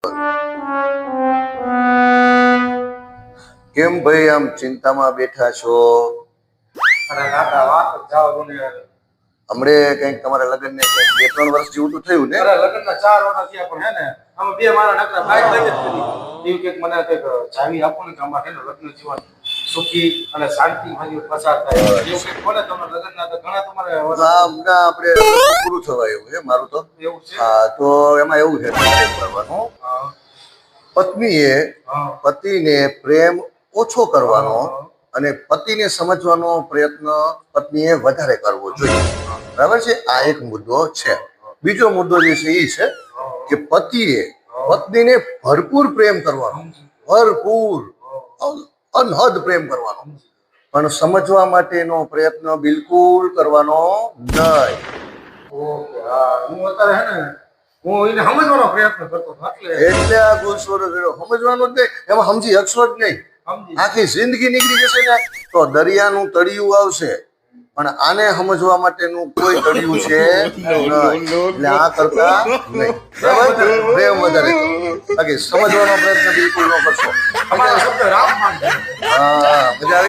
કેમ ભાઈ આમ ચિંતામાં બેઠા છો? અરે કાકા વાત જ જાવ દો ને યાર. હમણે કંઈક તમારા લગ્ન ને 2-3 વર્ષ જેવું તો થયું ને? અરે લગ્નના 4 વર્ષ થયા પણ હે ને આમાં બે મારા નકરા બાઈક લઈ જ કરી. એવું કંઈક મને કંઈક ચાવી આપો ને કે આમાં હે ને લગ્ન જીવન સુખી અને શાંતિમાં પસાર થાય. એવું કંઈક બોલે તમારા લગ્નના તો ઘણા તમારે વર્ષ હમણાં આપણે પૂરું થવા એવું છે મારું તો. એવું છે. હા તો એમાં એવું છે કરવાનું, હા પત્નીએ હા પતિને પ્રેમ ઓછો કરવાનો અને પતિને સમજવાનો પ્રયત્ન પત્નીએ વધારે કરવો જોઈએ. બરાબર છે? આ એક મુદ્દો છે. બીજો મુદ્દો જે છે એ છે કે પતિએ પત્નીને ભરપૂર પ્રેમ કરવાનો, ભરપૂર અનહદ પ્રેમ કરવાનો, પણ સમજવા માટેનો પ્રયત્ન બિલકુલ કરવાનો નહીં. ઓકે હા હું અત્યારે હે ને હું એને સમજવાનો પ્રયત્ન કરતો હતો એટલે આ ગુસ્સો કર્યો, સમજવાનું જ નહીં, એમાં સમજી શકશો જ નહીં. સમજી આખી જિંદગી નીકળી જશે ને તો દરિયાનું તળિયું આવશે, પણ આને સમજવા માટેનું કોઈ તળિયું છે નહીં. એટલે આ કરતા નહીં. બરાબર? પ્રેમ વધારે કરો. બાકી સમજવાનો પ્રયત્ન બિલકુલ ન કરશો. તમારો શબ્દ રામ માન છે. હા, મજા આવી.